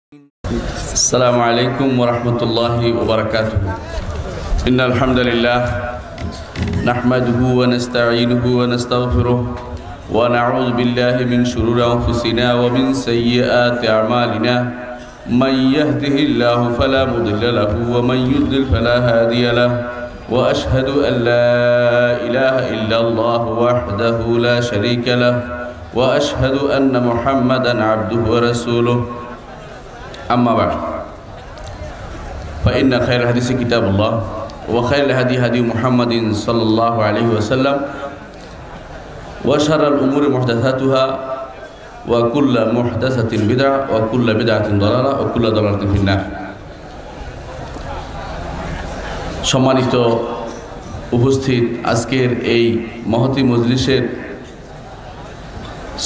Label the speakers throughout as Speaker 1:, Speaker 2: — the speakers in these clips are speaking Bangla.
Speaker 1: السلام عليكم ورحمة الله وبركاته. إن الحمد لله نحمده ونستعينه ونستغفره ونعوذ بالله من شرور أنفسنا ومن سيئات أعمالنا. من يهده الله فلا مضل له ومن يضلل فلا هادي له. وأشهد أن لا إله إلا الله وحده لا شريك له. وأشهد أن محمدا عبده ورسوله. أما بعد فإن خير الحديث كتاب الله وخير الهدي هدي محمد صلى الله عليه وسلم وشر الأمور محدثاتها وكل محدثة بدعة وكل بدعة ضلالة وكل ضلالة في النار. সম্মানিত উপস্থিত আজকের এই মহতী মজলিসের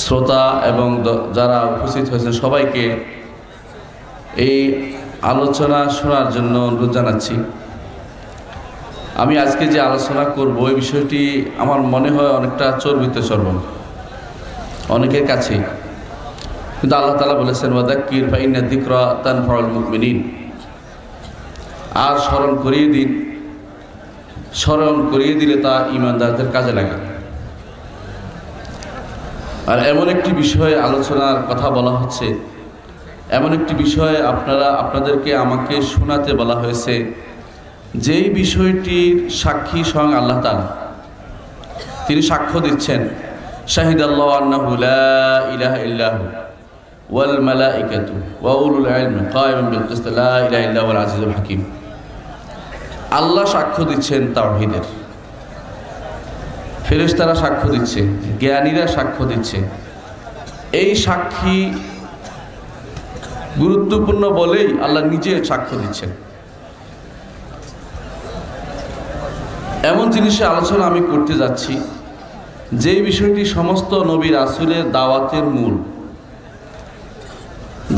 Speaker 1: শ্রোতা এবং যারা উপস্থিত হয়েছেন সবাইকে এই আলোচনা শোনার জন্য অনুরোধ জানাচ্ছি। আমি আজকে যে আলোচনা করব এই বিষয়টি আমার মনে হয় অনেকটা চর্বিত চর্বণ অনেকের কাছে, কিন্তু আল্লাহ তাআলা বলেছেন ওয়াদাক্কির ফাইন্না যিকরা তানফাউল মুমিনিন। আর স্মরণ করিয়ে দিন, স্মরণ করিয়ে দিলে তা ঈমানদারদের কাজে লাগে। আর এমন একটি বিষয়ে আলোচনার কথা বলা হচ্ছে, এমন একটি বিষয়ে আপনাদেরকে আমাকে শোনাতে বলা হয়েছে, যেই বিষয়টির সাক্ষী স্বয়ং আল্লাহ তাআলা। তিনি সাক্ষ্য দিচ্ছেন শাহিদাল্লাহু আন্নাহু লা ইলাহা ইল্লাহু ওয়াল মালাইকাতু ওয়া উলুল ইলমি কায়িমান বিল কিসত লা ইলাহা ইল্লা হুয়াল আজিজুল হাকীম। আল্লাহ সাক্ষ্য দিচ্ছেন তাওহীদের, ফেরেশতারা সাক্ষ্য দিচ্ছে, জ্ঞানীরা সাক্ষ্য দিচ্ছে। এই সাক্ষী গুরুত্বপূর্ণ বলেই আল্লাহ নিজে সাক্ষ্য দিচ্ছেন। এমন জিনিসের আলোচনা আমি করতে যাচ্ছি যেই বিষয়টি সমস্ত নবী রাসূলের দাওয়াতের মূল।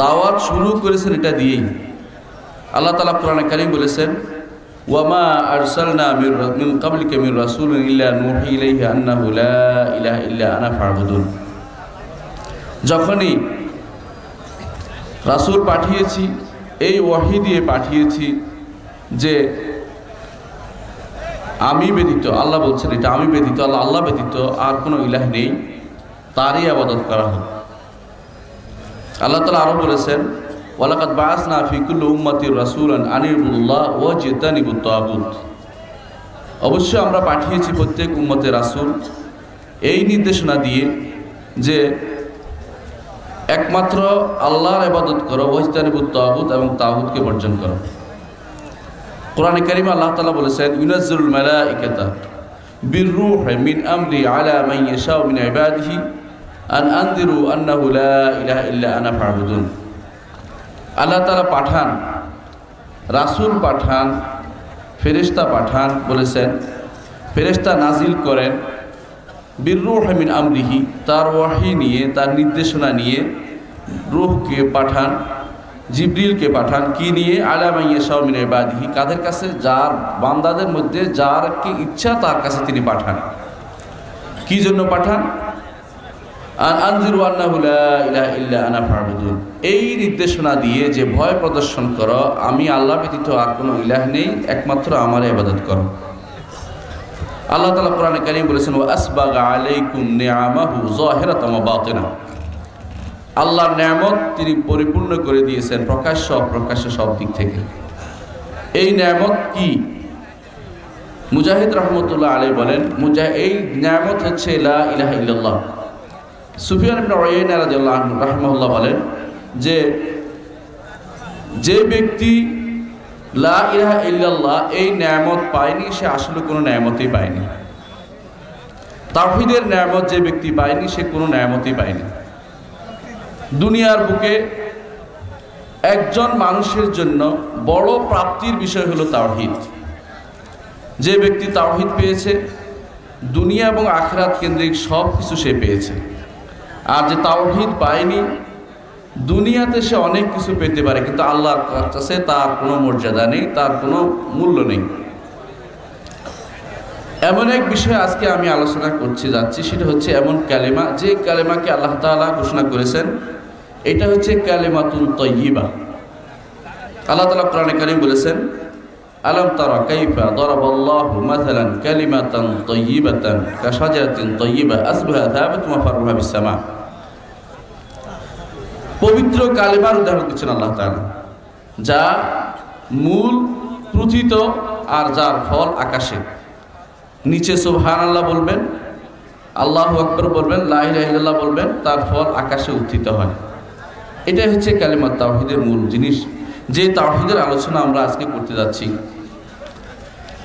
Speaker 1: দাওয়াত শুরু করেছেন এটা দিয়েই। আল্লাহ তাআলা কোরআনে কারীম বলেছেন ওয়ামা আরসালনা মিন ক্বাবলিকা মির রাসূলিন ইল্লা নূহি ইলাইহি আন্নাহু লা ইলাহা ইল্লা আনা ফা'বুদুন। যখনই রাসূল পাঠিয়েছি, এই ওয়াহী দিয়ে পাঠিয়েছি যে আমি ব্যতীত, আল্লাহ বলছেন এটা, আমি ব্যতীত, আল্লাহ ব্যতীত আর কোনো ইলাহ নেই, তারই ইবাদত করা হোক। আল্লাহ তাআলা আরো বলেছেন ওয়ালাকাদ বাআসনা ফি কুল্লি উম্মাতির রাসূলান আনিবুদুল্লাহ ওয়াজতানিবুত তাগুত। অবশ্যই আমরা পাঠিয়েছি প্রত্যেক উম্মতে রাসূল এই নির্দেশনা দিয়ে যে একমাত্র আল্লাহর ইবাদত করো, ওয়াজতানিবুত তাগুত, এবং তাগুতকে বর্জন করো। কোরআনে কারীমে আল্লাহ তাআলা বলেছেন ইউনাজ্জিলুল মালাইকাতা বিররূহি মিন আমরি আলা মান ইয়াশাউ মিন ইবাদিহি আন আনযিরু আন্নাহু লা ইলাহা ইল্লা আনা ফা'বুদুন। আল্লাহ তাআলা পাঠান, রাসূল পাঠান, ফেরেশতা পাঠান, বলেছেন ফেরেশতা নাজিল করেন বিররূহি মিন আমরিহি, তার ওয়াহী নিয়ে, তার নির্দেশনা নিয়ে। রূহকে পাঠান, জিবরিলকে পাঠান, কি নিয়ে? আলা মান ইয়াশাউ মিন ইবাদিহি, কাদের কাছে? যার বান্দাদের মধ্যে যারকে ইচ্ছা তার কাছে তিনি পাঠান। কি জন্য পাঠান? আন আনযিরু আন্নাহু লা ইলাহা ইল্লা আনা ফা'বুদুন। এই নির্দেশনা দিয়ে যে ভয় প্রদর্শন করো আমি আল্লাহ ব্যতীত আর কোনো ইলাহ নেই, একমাত্র আমার ইবাদত করো। আল্লাহ তাআলা কোরআনে কারীম বলেছেন ওয়া আসবাগা আলাইকুম নিআমাহু যাহিরাতাম ওয়া বাতিনা। আল্লাহর নেয়ামত তিনি পরিপূর্ণ করে দিয়েছেন প্রকাশ্য অপ্রকাশ্য সব দিক থেকে। এই নেয়ামত কি? মুজাহিদ রাহমাতুল্লাহ আলাইহি বলেন এই নেয়ামত হচ্ছে লা ইলাহা ইল্লাল্লাহ। সুফিয়ান ইবনে উয়াইনা রাদিয়াল্লাহু আনহু রাহিমাহুল্লাহ বলেন যে ব্যক্তি লা ইলাহা ইল্লাল্লাহ এই নেয়ামত পায়নি সে আসলে কোনো নেয়ামতই পায়নি। তাওহীদের নেয়ামত যে ব্যক্তি পায়নি সে কোনো নেয়ামতই পায়নি। দুনিয়ার বুকে একজন মানুষের জন্য বড় প্রাপ্তির বিষয় হলো তাওহীদ। যে ব্যক্তি তাওহীদ পেয়েছে দুনিয়া এবং আখিরাত কেন্দ্রিক সব কিছু সে পেয়েছে। আর যে তাওহীদ পায়নি দুনিয়াতে সে অনেক কিছু পেতে পারে, কিন্তু আল্লাহর কাছে তার কোনো মর্যাদা নেই, তার কোনো মূল্য নেই। এমন এক বিষয় আজকে আমি আলোচনা করতে যাচ্ছি, সেটা হচ্ছে এমন কালেমা যে কালেমাকে আল্লাহ তাআলা ঘোষণা করেছেন এটা হচ্ছে কালেমাতুন তাইয়্যিবা। আল্লাহ তাআলা কোরআনে কারীম বলেছেন, আলাম তারা কাইফা দারাবাল্লাহু মাসালান কালিমাতান তাইয়িবাতান কাশাজারাতিন তাইয়িবা আসলুহা সাবিতুন ওয়া ফারউহা বিস-সামা। পবিত্র কালিমার উদাহরণ দিচ্ছেন আল্লাহ তাআলা, যা মূল প্রথিত আর যার ফল আকাশে। নিচে সুবহানাল্লাহ বলবেন, আল্লাহু আকবার বলবেন, লা ইলাহা ইল্লাল্লাহ বলবেন, তার ফল আকাশে উত্থিত হয়। এটাই হচ্ছে কালিমা তাওহীদের মূল জিনিস, যে তাওহীদের আলোচনা আমরা আজকে করতে যাচ্ছি।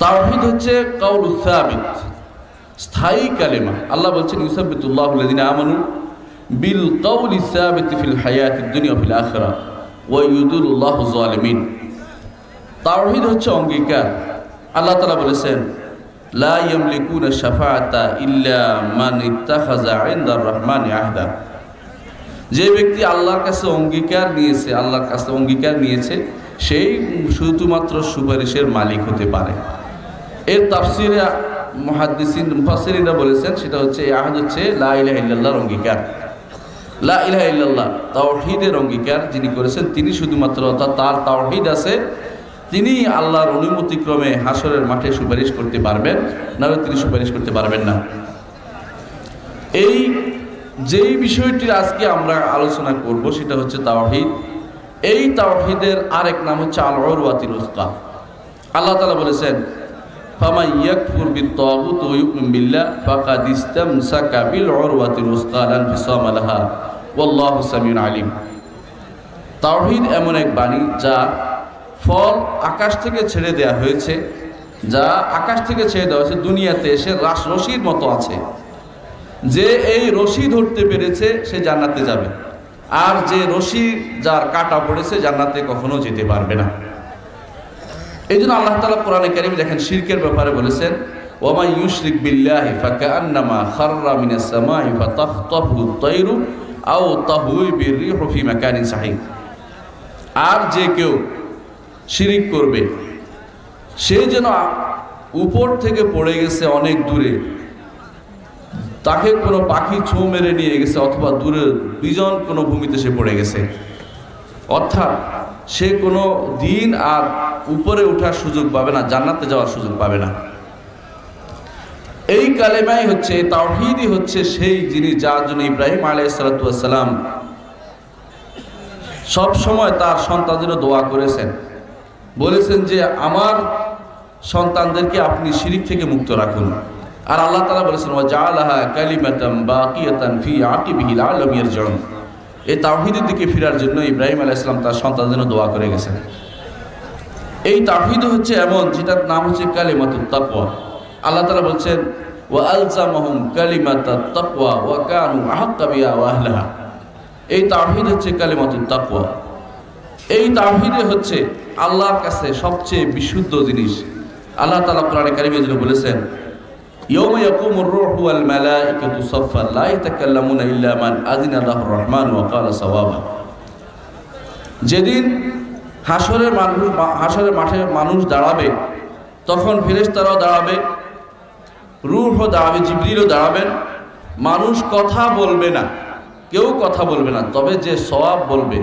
Speaker 1: তাওহীদ হচ্ছে কাউলুস সাবিত, স্থায়ী কালিমা। আল্লাহ বলছেন, ইউসাব্বিতুল্লাহু আল্লাযিনা আমানু বিল কাউলিস সাবিতি ফিল হায়াতিদ দুনিয়া ওয়া ফিল আখিরাহ ওয়া ইউদিল্লুহু যালিমিন। তাওহীদ হচ্ছে অঙ্গীকার। আল্লাহ তাআলা বলেছেন, লা ইয়ামলিকুনা শাফাআতা ইল্লা মান ইত্তাখাযা ইনদার রহমানি আহদা। যে ব্যক্তি আল্লাহর কাছে অঙ্গীকার নিয়েছে, আল্লাহর কাছে অঙ্গীকার নিয়েছে, সেই শুধুমাত্র সুপারিশের মালিক হতে পারে। এর তাফসিরে মুফাসসিরিনরা বলেছেন, সেটা হচ্ছে এই আহদ হচ্ছে লা ইলাহা ইল্লাল্লাহর অঙ্গীকার। লা ইলাহা ইল্লাল্লাহ তাওহীদের অঙ্গীকার যিনি করেছেন, তিনি শুধুমাত্র, অর্থাৎ তার তাওহীদ আছে, তিনি আল্লাহর অনুমতিক্রমে হাসরের মাঠে সুপারিশ করতে পারবেন, নাহলে তিনি সুপারিশ করতে পারবেন না। এই যেই বিষয়টি আজকে আমরা আলোচনা করব সেটা হচ্ছে তাওহীদ। এই তাওহীদের আরেক নাম হচ্ছে আল উরওয়াতুল উসকা। আল্লাহ তাআলা বলেছেন, ফামান ইয়াকফুর বিত-তাগুত ওয়া ইউমিন বিল্লাহ ফাকাদ ইসতামসাকা বিল উরওয়াতিল উসকা লা ইনফিসামা লাহা ওয়াল্লাহু সামিউন আলিম। তাওহীদ এমন এক বাণী যা ফল আকাশ থেকে ছেড়ে দেওয়া হয়েছে, যা আকাশ থেকে ছেড়ে দেওয়া হয়েছে, দুনিয়াতে এসে রশির মতো আছে। যে এই রশি ধরতে পেরেছে সে জান্নাতে যাবে, আর যে রশি যার কাটা পড়েছে জান্নাতে কখনো যেতে পারবে না। এই জন্য আল্লাহ তাআলা কোরআনে কারীমে দেখেন শিরকের ব্যাপারে বলেছেন, ওয়া মান ইউশরিক বিল্লাহি ফাকান্নামা খাররা মিনাস সামাই ফাতাখতাফুহু আত-তায়রু আও তাহউই বির-রিহু ফি মাকানিন সাহিহ। আর যে কেউ শিরিক করবে, সে যেন উপর থেকে পড়ে গেছে অনেক দূরে, তাকে কোনো পাখি ছোঁ মেরে নিয়ে গেছে, অথবা দূরে বিজন কোনো ভূমিতে সে পড়ে গেছে। অর্থাৎ সে কোনো দিন আর উপরে ওঠার সুযোগ পাবে না, জান্নাতে যাওয়ার সুযোগ পাবে না। এই কালেমাই হচ্ছে, তাওহীদই হচ্ছে সেই জিনিস যার জন্য ইব্রাহিম আলাইহিস সালাতু ওয়াস সালাম সব সময় তার সন্তানদের দোয়া করেছেন, বলেছেন যে আমার সন্তানদেরকে আপনি শিরিক থেকে মুক্ত রাখুন। আর আল্লাহ তাআলা বলেছেন, ওয়া জাআলাহা কালিমাতাম বাকিয়াতান ফি আকিবিহি লাআল্লাহুম ইয়ারজিউন। এই তাওহীদের দিকে ফেরার জন্য ইব্রাহিম আলাইহিস সালাম তার সন্তানদের জন্য দোয়া করে গেছেন। এই তাওহীদ হচ্ছে এমন, যেটার নাম হচ্ছে কালিমাতুত তাকওয়া। আল্লাহ তাআলা বলছেন, ওয়া আলজামাহুম কালিমাতাত তাকওয়া ওয়া কানু আহাক্কা বিহা ওয়া আহলাহা। এই তাওহীদ হচ্ছে কালিমাতুত তাকওয়া। এই তাওহীদে হচ্ছে আল্লাহর কাছে সবচেয়ে বিশুদ্ধ জিনিস। আল্লাহ তাআলা কোরআনে কারীমে যেন বলেছেন, ইয়াউমা ইয়াকুমুর রূহু ওয়াল মালাইকাতু সাফফান লা ইয়াতাকাল্লামুনা ইল্লা মান আযিনা লাহুর রহমান ওয়া ক্বালা সাওয়াবা। যেদিন হাসরের মাঠে মানুষ দাঁড়াবে, তখন ফেরেশতারাও দাঁড়াবে, রূহও দাঁড়াবে, জিবরিলও দাঁড়াবেন। মানুষ কথা বলবে না, কেউ কথা বলবে না, তবে যে সওয়াব বলবে,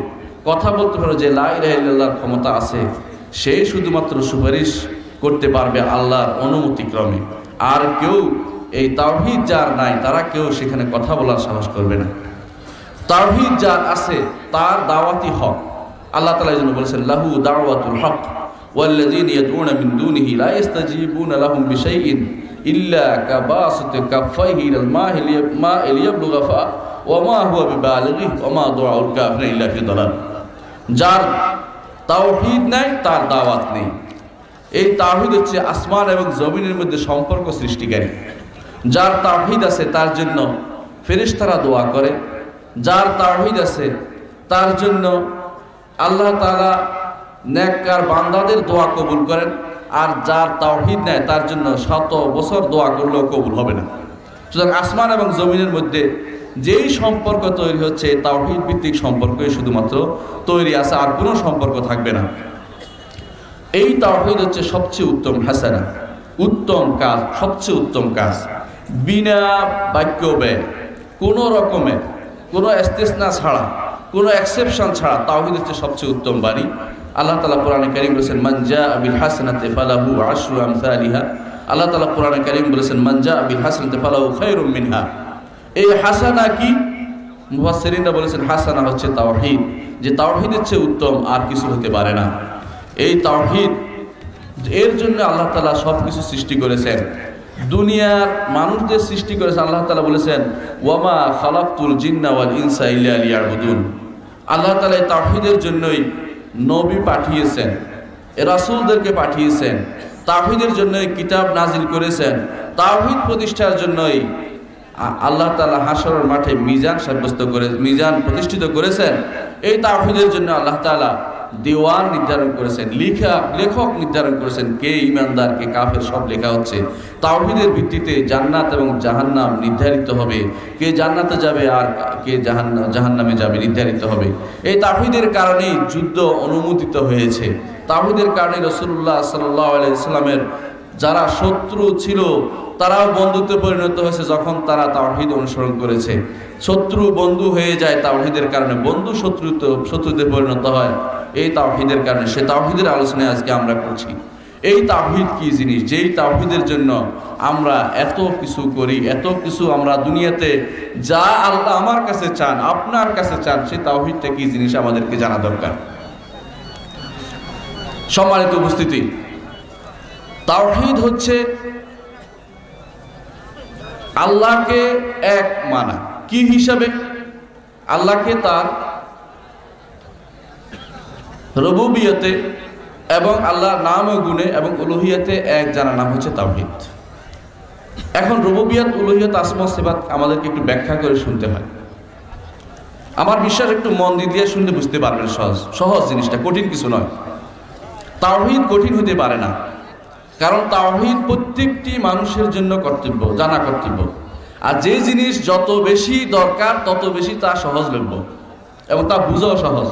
Speaker 1: কথা বলতে পারবে, যে লা ইলাহা ইল্লাল্লাহর ক্ষমতা আছে, সেই শুধুমাত্র সুপারিশ করতে পারবে আল্লাহর অনুমতিক্রমে। আর কেউ, এই তাওহীদ যার নাই, তারা কেউ সেখানে কথা বলার সাহস করবে না। তাওহীদ যার আছে তার দাওয়াতি হক। আল্লাহ তাআলা এই জন্য বলেছেন, লাহু দাওয়াতুল হক ওয়াল্লাযীনা ইয়াদউনা মিন দুনিহি লা ইস্তাজীবুনা লাহুম বিশাইইন ইল্লা কাবাসিতি কাফাইহি ইলাল মা'i লিয়াবলুগা ফা ওয়া মা হুয়া বিবালিগিহি ওয়া মা দুআউল কাফিরিনা ইল্লা ফি দালাল। যার তাওহীদ নাই তার দাওয়াত নেই। এই তাওহীদ হচ্ছে আসমান এবং জমিনের মধ্যে সম্পর্ক সৃষ্টিকারী। যার তাওহীদ আছে তার জন্য ফেরেশতারা দোয়া করে, যার তাওহীদ আছে তার জন্য আল্লাহ তাআলা নেককার বান্দাদের দোয়া কবুল করেন। আর যার তাওহীদ নাই তার জন্য 100 বছর দোয়া করলেও কবুল হবে না। সুতরাং আসমান এবং জমিনের মধ্যে যেই সম্পর্ক তৈরি হচ্ছে, তাওহীদ ভিত্তিক সম্পর্কই শুধুমাত্র তৈরি আছে, আর কোনো সম্পর্ক থাকবে না। এই তাওহীদ হচ্ছে সবচেয়ে উত্তম হাসানা, উত্তম কাজ, সবচেয়ে উত্তম কাজ। বিনা বাক্য ব্যয়, কোনো রকমের কোনো ইস্তিসনা ছাড়া, কোনো এক্সেপশন ছাড়া তাওহীদ হচ্ছে সবচেয়ে উত্তম বাণী। আল্লাহ তাআলা কোরআনে কারীম বলেছেন মান জাআ বিল হাসানাতি ফালাহু আশরু আমসালিহা। আল্লাহ তাআলা কোরআনে কারীম বলেছেন মান জাআ বিল হাসানাতি ফালাহু খায়রুম মিনহা। এই হাসানা কি? মুফাসসিরিনরা বলেছেন হাসানা হচ্ছে তাওহীদ, যে তাওহীদের চেয়ে উত্তম আর কিছু হতে পারে না। এই তাওহীদ, এর জন্য আল্লাহ তাআলা সব কিছু সৃষ্টি করেছেন। দুনিয়ার মানুষদের সৃষ্টি করেছেন। আল্লাহ তাআলা বলেছেন ওয়ামা খালাকতুল জিন্না ওয়াল ইনসা ইল্লা লিয়াবুদুন। আল্লাহ তাআলা এই তাওহীদের জন্যই নবী পাঠিয়েছেন, রাসূলদেরকে পাঠিয়েছেন, তাওহীদের জন্যই কিতাব নাজিল করেছেন, তাওহীদ প্রতিষ্ঠার জন্যই আল্লাহ তাআলা হাশরের মাঠে মিজান প্রতিষ্ঠিত করেছেন। এই তাওহীদের জন্য আল্লাহ তাআলা দেওয়ান নির্ধারণ করেছেন, লেখক নির্ধারণ করেছেন, কে ঈমানদার কে কাফের সব লেখা হচ্ছে। তাওহীদের ভিত্তিতে জান্নাত এবং জাহান্নাম নির্ধারিত হবে, কে জান্নাতে যাবে আর কে জাহান্নামে যাবে নির্ধারিত হবে। এই তাওহীদের কারণেই যুদ্ধ অনুমোদিত হয়েছে। তাওহীদের কারণে রাসূলুল্লাহ সাল্লাল্লাহু আলাইহি ওয়াসাল্লামের যারা শত্রু ছিল তারাও বন্ধুত্বে পরিণত হয়েছে যখন তারা তাওহীদ অনুসরণ করেছে। শত্রু বন্ধু হয়ে যায় তাওহীদের কারণে, বন্ধু শত্রুতে পরিণত হয় এই তাওহীদের কারণে। সে তাওহীদের আলোচনায় আজকে আমরা করছি। এই তাওহীদ কি জিনিস, যেই তাওহীদের জন্য আমরা এত কিছু করি, এত কিছু আমরা দুনিয়াতে যা আল্লাহ আমার কাছে চান, আপনার কাছে চান, সেই তাওহীদটা কি জিনিস আমাদেরকে জানা দরকার। সম্মানিত উপস্থিতি, তাওহীদ হচ্ছে আল্লাহকে এক মানা। কি হিসাবে? আল্লাহকে তার রুবুবিয়তে এবং আল্লাহর নাম ও গুণে এবং উলুহিয়তে এক জানা নাম হচ্ছে তাওহীদ। এখন রুবুবিয়ত, উলুহিয়ত, আসমা ও সিফাত আমাদেরকে একটু ব্যাখ্যা করে শুনতে হয়। আমার বিশ্বাস একটু মন দিয়ে শুনলে বুঝতে পারবেন। সহজ জিনিসটা, কঠিন কিছু নয়। তাওহীদ কঠিন হতে পারে না, কারণ তাওহীদ প্রত্যেকটি মানুষের জন্য কর্তব্য, জানা কর্তব্য। আর যে জিনিস যত বেশি দরকার তত বেশি তা সহজলভ্য এবং তা বুঝাও সহজ।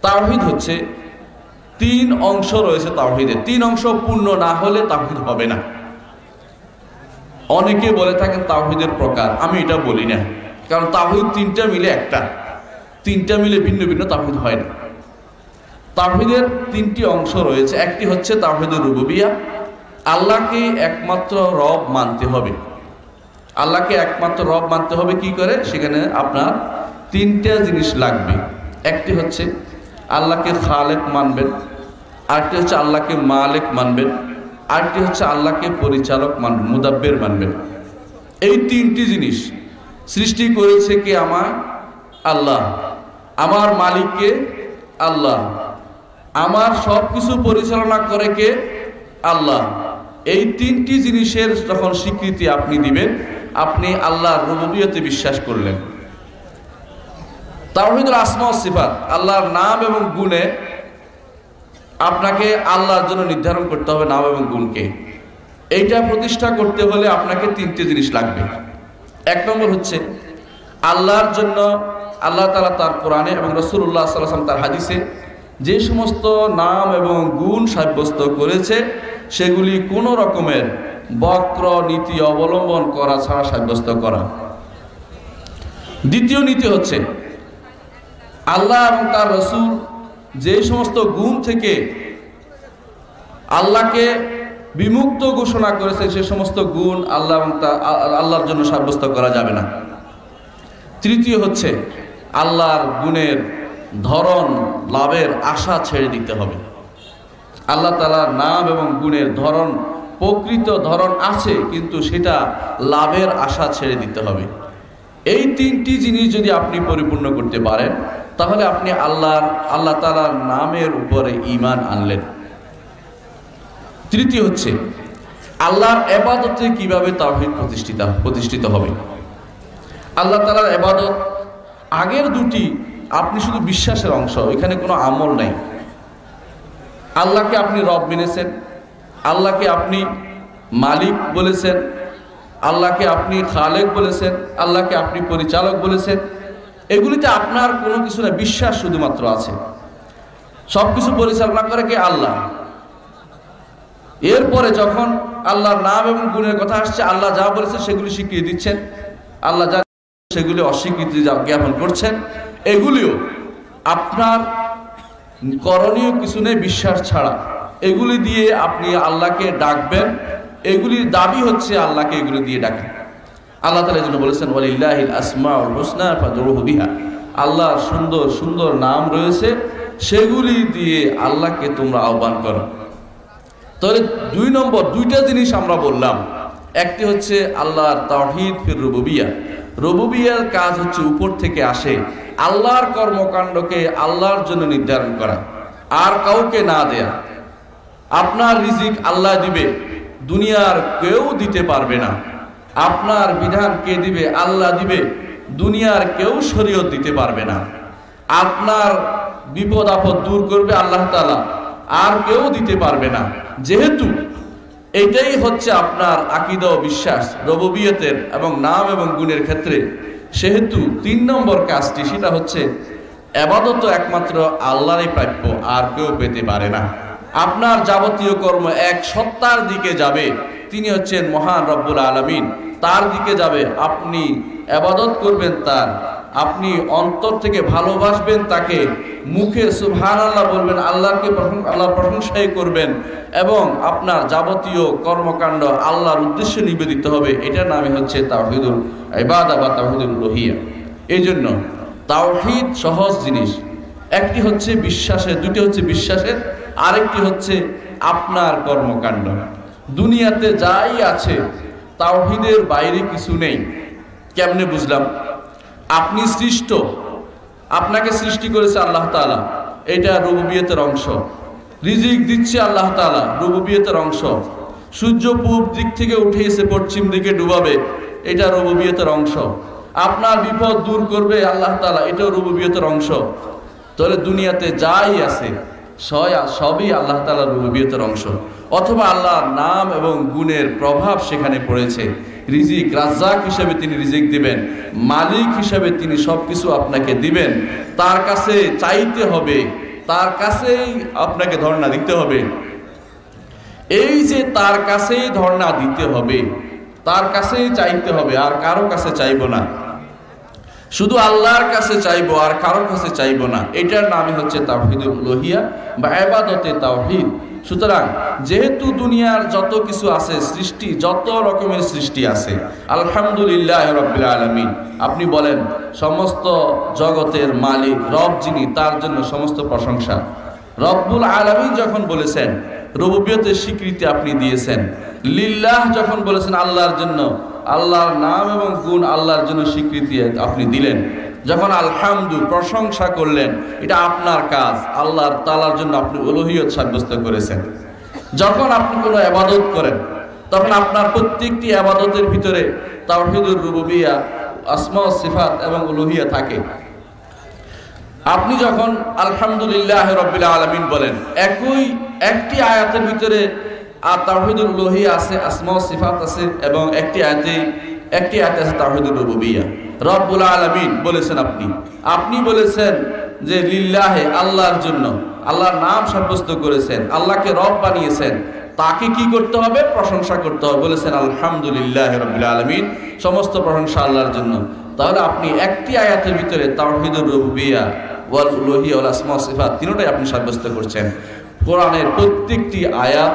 Speaker 1: তাওহীদ হচ্ছে 3 অংশ রয়েছে তাওহীদের। 3 অংশ পূর্ণ না হলে তাওহীদ হবে না। অনেকে বলে থাকেন তাওহীদের প্রকার, আমি এটা বলি না, কারণ তাওহীদ 3টা মিলে একটা, 3টা মিলে ভিন্ন ভিন্ন তাওহীদ হয় না। তাওহীদের 3টি অংশ রয়েছে। একটি হচ্ছে তাওহীদুর রুবুবিয়্যাহ, আল্লাহকে একমাত্র রব মানতে হবে। আল্লাহকে একমাত্র রব মানতে হবে কি করে? সেখানে আপনার 3টা জিনিস লাগবে। একটি হচ্ছে আল্লাহকে খালেক মানবেন, আরেকটি হচ্ছে আল্লাহকে মালিক মানবেন, আরেকটি হচ্ছে আল্লাহকে পরিচালক মানবেন, মুদাব্বির মানবেন। এই 3টি জিনিস সৃষ্টি করেছে কে? আল্লাহ। আমার মালিককে আল্লাহ, আমার সব কিছু পরিচালনা করে কে? আল্লাহ। এই 3টি জিনিসের যখন স্বীকৃতি আপনি দিবেন, আপনি আল্লাহর রুবুবিয়তে বিশ্বাস করলেন। তাওহীদুল আসমা ও সিফাত, আল্লাহর নাম এবং গুণে আপনাকে আল্লাহর জন্য নির্ধারণ করতে হবে নাম এবং গুণকে। এইটা প্রতিষ্ঠা করতে হলে আপনাকে 3টে জিনিস লাগবে। 1 নম্বর হচ্ছে আল্লাহর জন্য আল্লাহ তাআলা তার কোরআনে এবং রাসূলুল্লাহ সাল্লাল্লাহু আলাইহি ওয়াসাল্লাম তার হাদিসে যে সমস্ত নাম এবং গুণ সাব্যস্ত করেছে সেগুলি কোনো রকমের বক্র নীতি অবলম্বন করা ছাড়া সাব্যস্ত করা। দ্বিতীয় নীতি হচ্ছে আল্লাহ এবং তার রাসূল যে সমস্ত গুণ থেকে আল্লাহকে বিমুক্ত ঘোষণা করেছে সে সমস্ত গুণ আল্লাহ এবং আল্লাহর জন্য সাব্যস্ত করা যাবে না। তৃতীয় হচ্ছে আল্লাহর গুণের ধরন লাভের আশা ছেড়ে দিতে হবে। আল্লাহ তাআলার নাম এবং গুণের ধরন, প্রকৃত ধরন আছে, কিন্তু সেটা লাভের আশা ছেড়ে দিতে হবে। এই 3টি জিনিস যদি আপনি পরিপূর্ণ করতে পারেন তাহলে আপনি আল্লাহ তাআলার নামের উপরে ঈমান আনলেন। তৃতীয় হচ্ছে আল্লাহর ইবাদতে কিভাবে তাওহীদ প্রতিষ্ঠিত হবে। আল্লাহ তাআলার ইবাদত, আগের দুটি আপনি শুধু বিশ্বাসের অংশ, এখানে কোনো আমল নাই। আল্লাহকে আপনি রব মেনেছেন, আল্লাহকে আপনি মালিক বলেছেন, আল্লাহকে আপনি খালেক বলেছেন, আল্লাহকে আপনি পরিচালক বলেছেন। এগুলিতে আপনার কোনো কিছু না, বিশ্বাস শুধুমাত্র আছে। সব কিছু পরিচালনা করে কে? আল্লাহ। এরপরে যখন আল্লাহর নাম এবং গুণের কথা আসছে, আল্লাহ যা বলেছে সেগুলি স্বীকৃতি দিচ্ছেন, আল্লাহ যা সেগুলি অস্বীকৃতি জ্ঞাপন করছেন। এগুলিও আপনার করণীয় কিছু নেই বিশ্বাস ছাড়া। এগুলি দিয়ে আপনি আল্লাহকে ডাকবেন, এগুলির দাবি হচ্ছে আল্লাহকে এগুলি দিয়ে ডাকেন। আল্লাহ তাআলা যেন বলেছেন ওয়ালিল্লাহিল আসমাউল হুসনা ফাদউহু বিহা, আল্লাহর সুন্দর সুন্দর নাম রয়েছে, সেগুলি দিয়ে আল্লাহকে তোমরা আহ্বান করো। তাহলে 2 নম্বর 2টা জিনিস আমরা বললাম। একটি হচ্ছে আল্লাহর তাওহীদ ফির রুবুবিয়্যাহ, রুবুবিয়্যাহর কাজ হচ্ছে উপর থেকে আসে, আল্লাহর কর্মকাণ্ডকে আল্লাহর জন্য নির্ধারণ করা, আর কাউকে না দেয়া। আপনার রিজিক আল্লাহ দিবে, দুনিয়ার কেউ দিতে পারবে না। আপনার বিধান কে দিবে? আল্লাহ দিবে, দুনিয়ার কেউ শরীয়ত দিতে পারবে না। আপনার বিপদ আপদ দূর করবে আল্লাহ তাআলা, আর কেউ দিতে পারবে না। যেহেতু এটাই হচ্ছে আপনার আকীদা ও বিশ্বাস রুবুবিয়্যাতের এবং নাম এবং গুণের ক্ষেত্রে, সেহেতু 3 নম্বর কাজটি সেটা হচ্ছে ইবাদত একমাত্র আল্লাহরই প্রাপ্য, আর কেউ পেতে পারে না। আপনার যাবতীয় কর্ম এক সত্তার দিকে যাবে, তিনি হচ্ছেন মহান রব্বুল আলামিন, তার দিকে যাবে। আপনি ইবাদত করবেন তার, আপনি অন্তর থেকে ভালোবাসবেন তাকে, মুখে সুবহানাল্লাহ বলবেন, আল্লাহর প্রশংসাই করবেন, এবং আপনার যাবতীয় কর্মকাণ্ড আল্লাহর উদ্দেশ্যে নিবেদিত হবে। এটার নামই হচ্ছে তাওহীদুল ইবাদাহ বা তাওহীদুল উলুহিয়্যাহ। এই জন্য তাওহীদ সহজ জিনিস। একটি হচ্ছে বিশ্বাসের, দুটি হচ্ছে বিশ্বাসের, আরেকটি হচ্ছে আপনার কর্মকাণ্ড। দুনিয়াতে যাই আছে তাওহীদের বাইরে কিছু নেই। কেমনে বুঝলাম? আপনি সৃষ্ট, আপনাকে সৃষ্টি করেছে আল্লাহ তাআলা, এটা রুবুবিয়্যাতের অংশ। রিজিক দিচ্ছে আল্লাহ তাআলা, রুবুবিয়্যাতের অংশ। সূর্য পূব দিক থেকে উঠে এসে পশ্চিম দিকে ডুবাবে, এটা রুবুবিয়্যাতের অংশ। আপনার বিপদ দূর করবে আল্লাহ তাআলা, এটাও রুবুবিয়্যাতের অংশ। তাহলে দুনিয়াতে যাই আছে সবই আল্লাহ তাআলার রুবুবিয়্যাতের অংশ, অথবা আল্লাহর নাম এবং গুণের প্রভাব সেখানে পড়েছে। রিজিক, রাজ্জাক হিসেবে তিনি রিজিক দিবেন, মালিক হিসেবে তিনি সবকিছু আপনাকে দিবেন। তার কাছে চাইতে হবে, তার কাছেই আপনাকে ধর্ণা দিতে হবে। এই যে তার কাছেই ধর্ণা দিতে হবে, তার কাছেই চাইতে হবে, আর কারো কাছে চাইবো না। শুধু আল্লাহর কাছে চাইবো, আর কারো কাছে চাইবো না। এটার নামই হচ্ছে তাওহীদুল উলুহিয়্যাহ বা ইবাদতে তাওহীদ। সুতরাং যেহেতু দুনিয়ার যত কিছু আছে, সৃষ্টি, যত রকমের সৃষ্টি আছে, আলহামদুলিল্লাহ রাব্বিল আলামিন, আপনি বলেন সমস্ত জগতের মালিক রব যিনি, তার জন্য সমস্ত প্রশংসা। রব্বুল আলামিন যখন বলেছেন, রুবুবিয়্যাতের স্বীকৃতি আপনি দিয়েছেন। লিল্লাহ যখন বলেছেন আল্লাহর জন্য, আল্লাহর নাম এবং গুণ আল্লাহর জন্য স্বীকৃতি আপনি দিলেন। যখন আলহামদু প্রশংসা করলেন, এটা আপনার কাজ, আল্লাহর তাআলার জন্য আপনি উলুহিয়ত সাব্যস্ত করেছেন। যখন আপনি কোনো ইবাদত করেন, তখন আপনার প্রত্যেকটি ইবাদতের ভিতরে তাওহীদুর রুবুবিয়্যাহ, আসমা ও সিফাত এবং উলুহিয়্যাহ থাকে। আপনি যখন আলহামদুলিল্লাহ রাব্বিল আলামিন বলেন, একটি আয়াতের ভিতরে আর তাওহীদুল উলুহিয়্যাহ আছে, আসমা ও সিফাত আছে, এবং একটি আয়াতে আছে তাওহীদুর রুবুবিয়্যাহ। রব্বুল আলামিন বলেছেন, আপনি বলেছেন যে লিল্লাহে, আল্লাহর জন্য, আল্লাহর নাম সাব্যস্ত করেছেন, আল্লাহকে রব বানিয়েছেন। তাকে কি করতে হবে? প্রশংসা করতে হবে। বলেছেন আলহামদুলিল্লাহ রাব্বিল আলামিন, সমস্ত প্রশংসা আল্লাহর জন্য। তাহলে আপনি একটি আয়াতের ভিতরে তাওহীদুর রুবুবিয়্যাহ ওয়াল উলুহিয়্যাহ ওয়াল আসমা ওয়া সিফাত তিনটাই আপনি সাব্যস্ত করছেন। কোরআনের প্রত্যেকটি আয়াত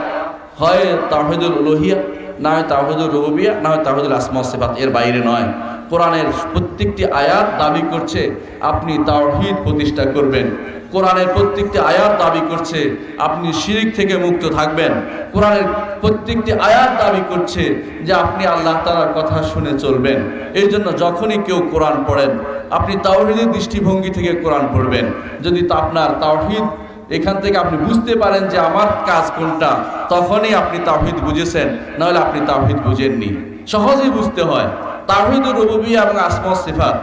Speaker 1: হয় তাওহীদুল উলুহিয়্যাহ, না হয় তাওহীদুর রুবুবিয়্যাহ, না হয় তাওহীদুল আসমা ওয়া সিফাত, এর বাইরে নয়। কোরআনের প্রত্যেকটি আয়াত দাবি করছে আপনি তাওহীদ প্রতিষ্ঠা করবেন। কোরআনের প্রত্যেকটি আয়াত দাবি করছে আপনি শিরক থেকে মুক্ত থাকবেন। কোরআনের প্রত্যেকটি আয়াত দাবি করছে যে আপনি আল্লাহ তাআলার কথা শুনে চলবেন। এই জন্য যখনই কেউ কোরআন পড়েন, আপনি তাওহীদের দৃষ্টিভঙ্গি থেকে কোরআন পড়বেন। যদি আপনার তাওহীদ এখান থেকে আপনি বুঝতে পারেন যে আমার কাজ কোনটা, তখনই আপনি তাওহীদ বুঝেছেন, নাহলে আপনি তাওহীদ বুঝেননি। সহজেই বুঝতে হয়। তাওহীদুর রুবুবিয়্যাহ এবং আসমা ও সিফাত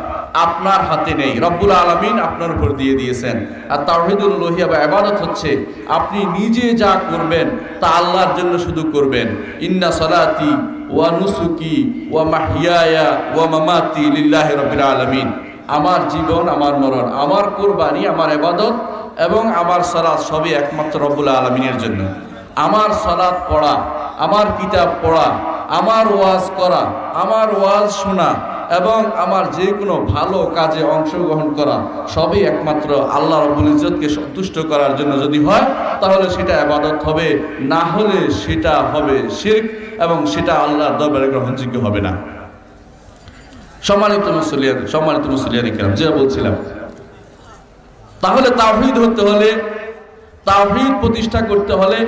Speaker 1: আপনার হাতে নেই, রব্বুল আলামিন আপনার উপর দিয়ে দিয়েছেন। আর তাওহীদুল উলুহিয়্যাহ বা ইবাদত হচ্ছে আপনি নিজে যা করবেন তা আল্লাহর জন্য শুধু করবেন। ইন্না সালাতি ওয়া নুসুকি ওয়া মাহইয়ায়া ওয়া মামাতি লিল্লাহি রাব্বিল আলামিন, আমার জীবন, আমার মরণ, আমার কুরবানি, আমার ইবাদত এবং আমার সালাত সবই একমাত্র রব্বুল আলামিনের জন্য। আমার সালাত পড়া, আমার কিতাব পড়া, আমার ওয়াজ করা, আমার ওয়াজ শোনা, এবং আমার যে কোনো ভালো কাজে অংশগ্রহণ করা সবই একমাত্র আল্লাহ রাব্বুল ইজ্জতকে সন্তুষ্ট করার জন্য যদি হয় তাহলে সেটা ইবাদত হবে, না হলে সেটা হবে শিরক এবং সেটা আল্লাহর দরবারে গ্রহণযোগ্য হবে না। সম্মানিত মুসলিয়ান কিরাম, যেটা বলছিলাম, তাহলে তাওহীদ হতে হলে, তাওহীদ প্রতিষ্ঠা করতে হলে,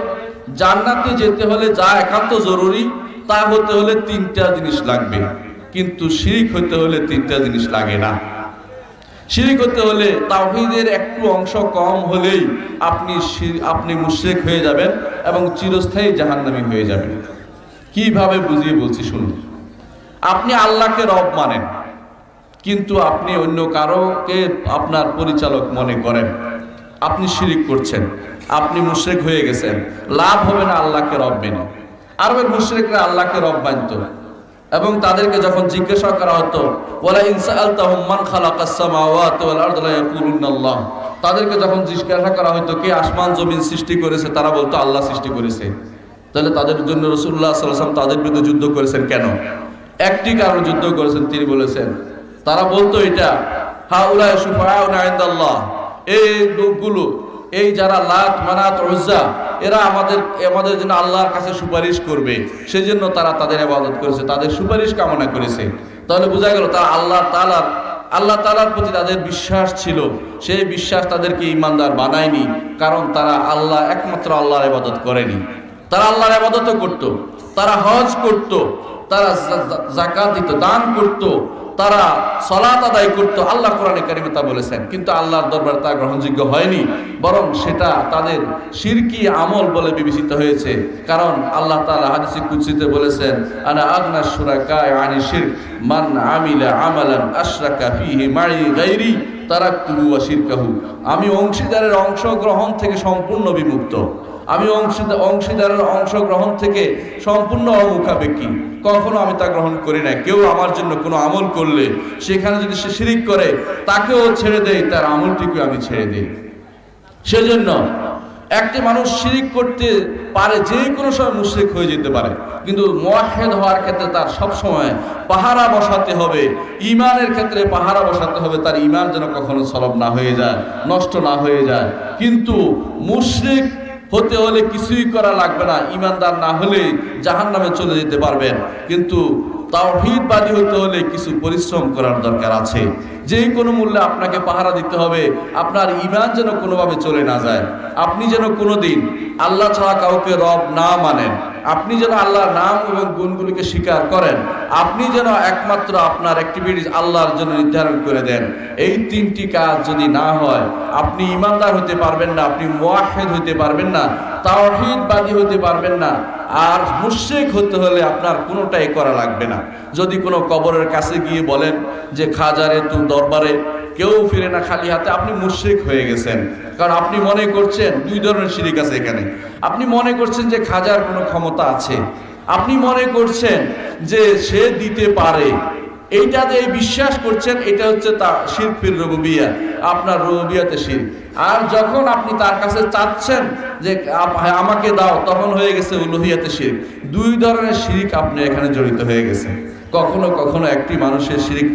Speaker 1: জান্নাতে যেতে হলে যা একান্ত জরুরি তা হতে হলে তিনটা জিনিস লাগবে, কিন্তু শিরক হতে হলে তিনটা জিনিস লাগে না। শিরক হতে হলে তাওহীদের একটু অংশ কম হলেই আপনি মুশরিক হয়ে যাবেন এবং চিরস্থায়ী জাহান্নামী হয়ে যাবেন। কিভাবে বুঝিয়ে বলছি শুনুন। আপনি আল্লাহকে রব মানেন, কিন্তু আপনি অন্য কারোকে আপনার পরিচালক মনে করেন, আপনি শিরক করছেন, আপনি মুশরিক হয়ে গেছেন। লাভ হবে না আল্লাহকে রব মেনে। আরবের মুশরিকরা আল্লাহকে রব মানত এবং তাদেরকে যখন জিজ্ঞাসা করা হতো ওয়ালা ইন সাআলতাহুম মান খালাকাস সামাওয়াতি ওয়াল আরদা লা ইয়াকুলুনা আল্লাহ, তাদেরকে যখন জিজ্ঞাসা করা হতো কে আসমান জমিন সৃষ্টি করেছে, তারা বলতো আল্লাহ সৃষ্টি করেছে। তাহলে তাদের জন্য রাসূলুল্লাহ সাল্লাল্লাহু আলাইহি ওয়াসাল্লাম তাদের বিরুদ্ধে যুদ্ধ করেছেন কেন? একটি কারণে যুদ্ধ করেছেন, তিনি বলেছেন, তারা বলতো এটা হাউলা শুফাআউনা ইনদাল্লাহ, এই লোকগুলো, এই যারা লাত মানাত উজ্জা, এরা আমাদের জন্য আল্লাহর কাছে সুপারিশ করবে, সেজন্য তারা তাদের ইবাদত করেছে, তাদের সুপারিশ কামনা করেছে। তাহলে বোঝা গেল তারা আল্লাহ তাআলার প্রতি তাদের বিশ্বাস ছিল, সেই বিশ্বাস তাদেরকে ঈমানদার বানায়নি, কারণ তারা একমাত্র আল্লাহর ইবাদত করেনি। তারা আল্লাহর ইবাদতও করত, তারা হজ করত, তারা যাকাত দিত, দান করত, তারা সালাত আদায় করত, আল্লাহ কোরআনে কারিমে তা বলেছেন, কিন্তু আল্লাহর দরবারে তা গ্রহণযোগ্য হয়নি, বরং সেটা তাদের শিরকি আমল বলে বিবেচিত হয়েছে। কারণ আল্লাহ তাআলা হাদিসে কুদসিতে বলেছেন, আনা আগনা শুরাকা আনি শিরক মান আমিলা আমালান আশরাকা ফিহি মাই গায়রি তারাকতুহু ওয়া শিরকাহু, আমি অংশীদারের অংশগ্রহণ থেকে সম্পূর্ণ বিমুক্ত, আমি অংশীদারের অংশগ্রহণ থেকে সম্পূর্ণ অমুখাপেক্ষী, কখনো আমি তা গ্রহণ করি না। কেউ আমার জন্য কোনো আমল করলে সেখানে যদি সে শিরিক করে তাকেও ছেড়ে দেয়, তার আমলটিকেও আমি ছেড়ে দিই। সেজন্য একটি মানুষ শিরিক করতে পারে, যে কোনো সময় মুশরিক হয়ে যেতে পারে, কিন্তু মুওয়াহহিদ হওয়ার ক্ষেত্রে তার সব সময় পাহারা বসাতে হবে, ঈমানের ক্ষেত্রে পাহারা বসাতে হবে, তার ঈমান যেন কখনো সলব না হয়ে যায়, নষ্ট না হয়ে যায়। কিন্তু মুশরিক হতে হলে কিছুই করা লাগবে না, ঈমানদার না হলে জাহান্নামে চলে যেতে পারবেন। কিন্তু তাওহীদবাদী হতে হলে কিছু পরিশ্রম করার দরকার আছে, যে কোনো মূল্যে আপনাকে পাহারা দিতে হবে, আপনার ঈমান যেন কোনোভাবে চলে না যায়, আপনি যেন কোনোদিন আল্লাহ ছাড়া কাউকে রব না মানেন, আপনি যেন আল্লাহর নাম এবং গুণগুলিকে স্বীকার করেন, আপনি যেন একমাত্র আপনার অ্যাক্টিভিটিস আল্লাহর জন্য নির্ধারণ করে দেন। এই তিনটি কাজ যদি না হয় আপনি ঈমানদার হতে পারবেন না, আপনি মুওয়াহহিদ হতে পারবেন না, তাওহীদবাদী হতে পারবেন না। আর মুশরিক হতে হলে আপনার কোনোটাই করা লাগবে না। যদি কোনো কবরের কাছে গিয়ে বলেন যে খাজারে তু দরবারে কেউ ফিরে না খালি হাতে, আপনি মুশরিক হয়ে গেছেন। কারণ আপনি মনে করছেন, দুই ধরনের শিরিক আছে এখানে। আপনি মনে করছেন যে খাজার কোনো ক্ষমতা আছে, আপনি মনে করছেন যে সে দিতে পারে, এইটাতে বিশ্বাস করছেন, এটা হচ্ছে তা শিরক ফির রুবুবিয়্যা, আপনার রুবুবিয়্যাতে শিরক। আর যখন আপনি তার কাছে চাচ্ছেন যে আমাকে দাও, তখন হয়ে গেছে উলুহিয়াতে শিরক। দুই ধরনের শিরক আপনি এখানে জড়িত হয়ে গেছেন। কখনো কখনো একটি মানুষের শিরক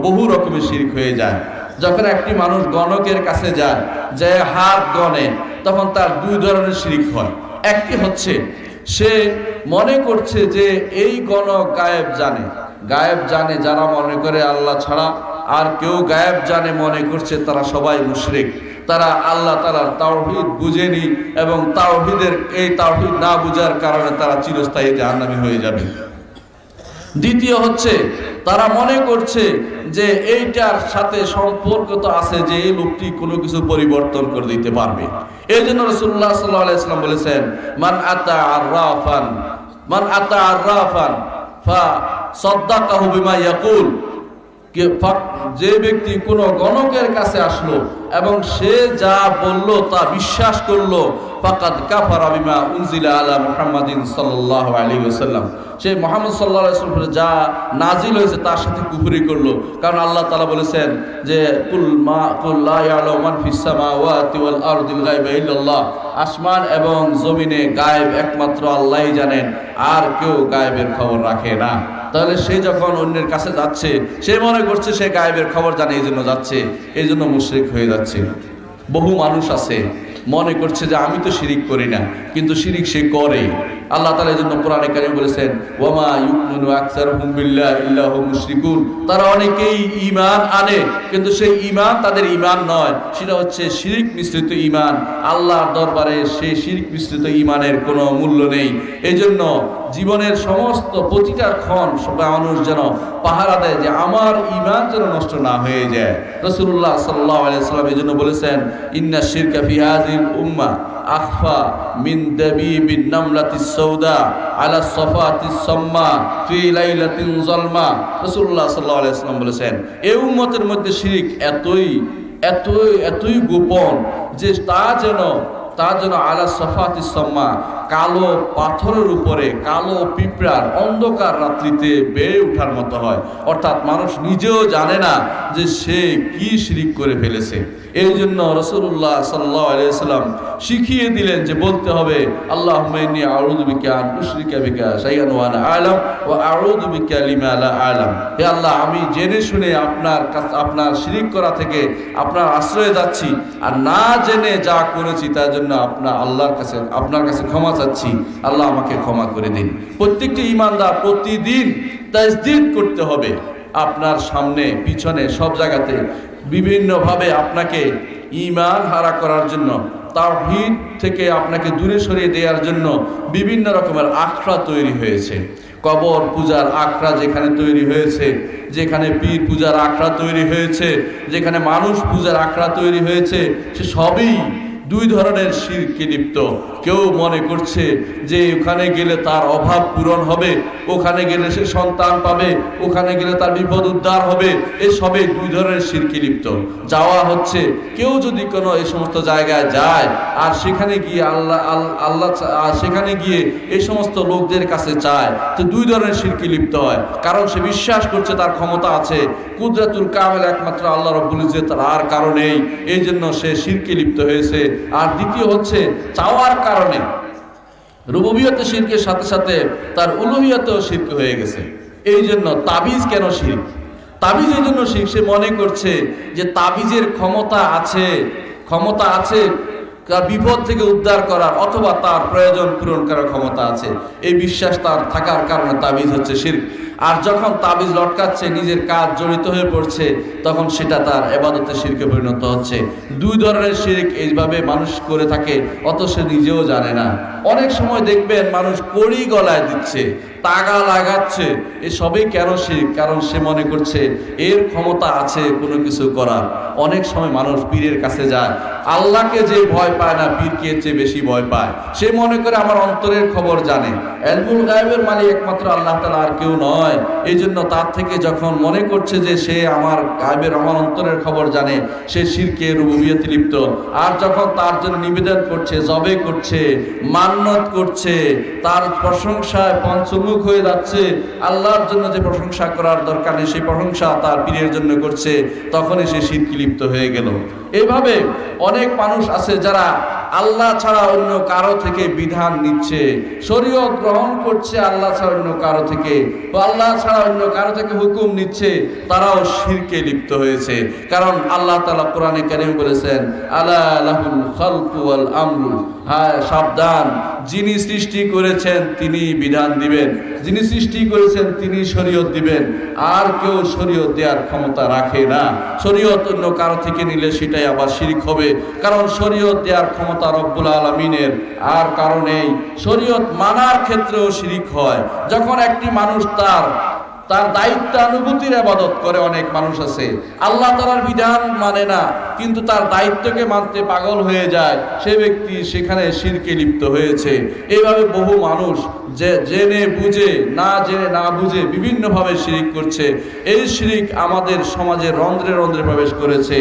Speaker 1: বহু রকমের শিরক হয়ে যায়। যখন একটি মানুষ গণকের কাছে যায়, যে হাত গণে, তখন তার দুই ধরনের শিরক হয়। একটি হচ্ছে সে মনে করছে যে এই গণক গায়েব জানে, যারা মনে করে আল্লাহ ছাড়া আর কেউ গায়েব জানে মনে করছে, তারা সবাই মুশরিক, তারা আল্লাহ তাআলার তাওহীদ বুঝেনি এবং এই তাওহীদ না বুঝার কারণে তারা চিরস্থায়ী জাহান্নামী হয়ে যাবে। দ্বিতীয় হচ্ছে তারা মনে করছে যে এইটার সাথে সম্পর্ক তো আছে, যে এই লোকটি কোনো কিছু পরিবর্তন করে দিতে পারবে। এই জন্য রাসূলুল্লাহ সাল্লাল্লাহু আলাইহি ওয়াসাল্লাম বলেছেন, মান আতা আররাফান ফা সাদ্দাকাহু বিমা ইয়াকুল, যে ব্যক্তি কোন গণকের কাছে আসলো এবং সে যা বলল তা বিশ্বাস করলো, ফাকাদ কাফারা বিমা উনজিলা আলা মুহাম্মাদিন সাল্লাল্লাহু আলাইহি ওয়াসাল্লাম, সে মুহাম্মদ সাল্লাল্লাহু আলাইহি ওয়াসাল্লাম যা নাজিল হয়েছে তার সাথে কুফরি করলো। কারণ আল্লাহ তাআলা বলেছেন যে কুল লা ইয়ালামু মান ফিস সামাওয়াতি ওয়াল আরদিল গায়বা ইল্লাল্লাহ, আসমান এবং জমিনে গায়েব একমাত্র আল্লাহই জানেন, আর কেউ গায়েবের খবর রাখে না। তাহলে সে যখন অন্যের কাছে যাচ্ছে, সে মনে করছে সে গায়েবের খবর জানে, এই জন্য যাচ্ছে, এই জন্য মুশরিক হয়ে যাচ্ছে। বহু মানুষ আছে মনে করছে যে আমি তো শিরিক করি না, কিন্তু শিরিক সে করে। আল্লাহ তাআলা এই জন্য কোরআনে কারীম বলেছেন ওয়ামা ইউমিনু আকসারুহুম বিল্লাহি ইল্লা হুম মুশরিকুন, তারা অনেকেই ঈমান আনে কিন্তু সেই ঈমান তাদের ঈমান নয়, সেটা হচ্ছে শিরিক মিশ্রিত ঈমান। আল্লাহর দরবারে সেই শিরিক মিশ্রিত ঈমানের কোনো মূল্য নেই। এজন্য জীবনের সমস্ত প্রতিটা ক্ষণ মানুষ যেন পাহারা দেয় যে আমার ঈমান যেন নষ্ট না হয়ে যায়। রাসূলুল্লাহ সাল্লাল্লাহু আলাইহি ওয়াসাল্লাম এই জন্য বলেছেন ইন্না শিরকা ফি হাযিহিল উম্মাহ আখফা মিন দাবিবিন নামলাতিস সাউদা আলা সাফাতিস সাম্মা ফি লাইলাতিন যালমা। রাসূলুল্লাহ সাল্লাল্লাহু আলাইহি ওয়াসাল্লাম বলেছেন এই উম্মতের মধ্যে শিরক এতই গোপন যে তা যেন আলা সাফাতিস সাম্মা, কালো পাথরের উপরে কালো পিঁপড়ার অন্ধকার রাত্রিতে বেড়ে ওঠার মতো হয়। অর্থাৎ মানুষ নিজেও জানে না যে সে কি শিরিক করে ফেলেছে। এই জন্য রাসূলুল্লাহ সাল্লাল্লাহু আলাইহি ওয়াসাল্লাম শিখিয়ে দিলেন যে বলতে হবে আল্লাহুম্মা ইন্নী আউযু বিকা আন উশরিকা বিকা শাইআন ওয়া আনা আ'লাম ওয়া আউযু বিকা লিমা লা আ'লাম। হে আল্লাহ, আমি জেনে শুনে আপনার শিরিক করা থেকে আপনার আশ্রয়ে যাচ্ছি, আর না জেনে যা করেছি তার জন্য আপনার কাছে ক্ষমা চাচ্ছি। আল্লাহ আমাকে ক্ষমা করে দিন। প্রত্যেকটি ঈমানদার প্রতিদিন তাজদীদ করতে হবে। আপনার সামনে পিছনে সব জায়গাতে বিভিন্নভাবে আপনাকে ঈমান হারা করার জন্য, তাওহীদ থেকে আপনাকে দূরে সরিয়ে দেওয়ার জন্য বিভিন্ন রকমের আখড়া তৈরি হয়েছে। কবর পূজার আখড়া যেখানে তৈরি হয়েছে, যেখানে পীর পূজার আখড়া তৈরি হয়েছে, যেখানে মানুষ পূজার আখড়া তৈরি হয়েছে, সে সবই দুই ধরনের শিরকে লিপ্ত। কেউ মনে করছে যে ওখানে গেলে তার অভাব পূরণ হবে, ওখানে গেলে সে সন্তান পাবে, ওখানে গেলে তার বিপদ উদ্ধার হবে। এই সবে দুই ধরনের শিরকে লিপ্ত যাওয়া হচ্ছে। কেউ যদি কোনো এই সমস্ত জায়গায় যায় আর সেখানে গিয়ে আল্লাহ সেখানে গিয়ে এই সমস্ত লোকদের কাছে চায়, তো দুই ধরনের শিরকে লিপ্ত হয়। কারণ সে বিশ্বাস করছে তার ক্ষমতা আছে, কুদরাতুল কামেল একমাত্র আল্লাহ রাব্বুল ইজ্জত, আর কারণেই এই জন্য সে শিরকে লিপ্ত হয়েছে। আর দ্বিতীয় হচ্ছে চাওয়ার কারণে রুবুবিয়তে শিরকের সাথে সাথে তার উলুহিয়তেও শিরক হয়ে গেছে। এই জন্য তাবিজ কেন শিরক? তাবিজ এই জন্য শিরক, সে মনে করছে যে তাবিজের ক্ষমতা আছে তার বিপদ থেকে উদ্ধার করার, অথবা তার প্রয়োজন পূরণ করার ক্ষমতা আছে। এই বিশ্বাস তার থাকার কারণে তাবিজ হচ্ছে শিরক। আর যখন তাবিজ লটকাচ্ছে, নিজের কাজ জড়িত হয়ে পড়ছে, তখন সেটা তার ইবাদতে শিরকে পরিণত হচ্ছে। দুই ধরনের শিরক এইভাবে মানুষ করে থাকে, অত সে নিজেও জানে না। অনেক সময় দেখবেন মানুষ কড়ি গলায় দিচ্ছে, তাগা লাগাচ্ছে, এ সবই কেন শিরক? কারণ সে মনে করছে এর ক্ষমতা আছে কোনো কিছু করার। অনেক সময় মানুষ পীরের কাছে যায়, আল্লাহকে যে ভয় পায় না, পীরকে চেয়ে বেশি ভয় পায়। সে মনে করে আমার অন্তরের খবর জানে। ইলমুল গায়বের মালিক একমাত্র আল্লাহ তাআলা, আর কেউ নয়। এই জন্য তার থেকে যখন মনে করছে যে সে আমার গায়বের, আমার অন্তরের খবর জানে, সে শিরকে রুবুবিয়তে লিপ্ত। আর যখন তার জন্য নিবেদন করছে, জবে করছে, মান্নত করছে, তার প্রশংসায় পঞ্চমুখ হয়ে যাচ্ছে, আল্লাহর জন্য যে প্রশংসা করার দরকার নেই সেই প্রশংসা তার পীরের জন্য করছে, তখনই সে শিরকে লিপ্ত হয়ে গেল। এইভাবে অনেক মানুষ আছে যারা আল্লাহ ছাড়া অন্য কারো থেকে বিধান নিচ্ছে, শরীয়ত গ্রহণ করছে আল্লাহ ছাড়া অন্য কারো থেকে, আল্লাহ ছাড়া অন্য কারো থেকে হুকুম নিচ্ছে, তারাও শিরকে লিপ্ত হয়েছে। কারণ আল্লাহ তাআলা কোরআনে কারীম বলেছেন আলা লাহুল খালকু ওয়াল আমরু, হ্যাঁ সাবধান, যিনি সৃষ্টি করেছেন তিনি বিধান দিবেন, যিনি সৃষ্টি করেছেন তিনি শরীয়ত দিবেন। আর কেউ শরীয়ত দেওয়ার ক্ষমতা রাখে না। শরীয়ত অন্য কারো থেকে নিলে সেটাই আবার শিরক হবে। কারণ শরীয়ত দেওয়ার ক্ষমতা রব্বুল আলামিনের, আর কারণেই শরীয়ত মানার ক্ষেত্রেও শিরক হয়। যখন একটি মানুষ তার তার দায়িত্বানুভূতির ইবাদত করে অনেক মানুষ আছে। আল্লাহ তাআলার বিধান মানে না, কিন্তু তার দায়িত্বকে মানতে পাগল হয়ে যায়, সে ব্যক্তি সেখানে শিরকে লিপ্ত হয়েছে। এইভাবে বহু মানুষ যে জেনে বুঝে না বুঝে বিভিন্নভাবে শিরিক করছে। এই শিরিক আমাদের সমাজে রন্ধ্রে রন্ধ্রে প্রবেশ করেছে।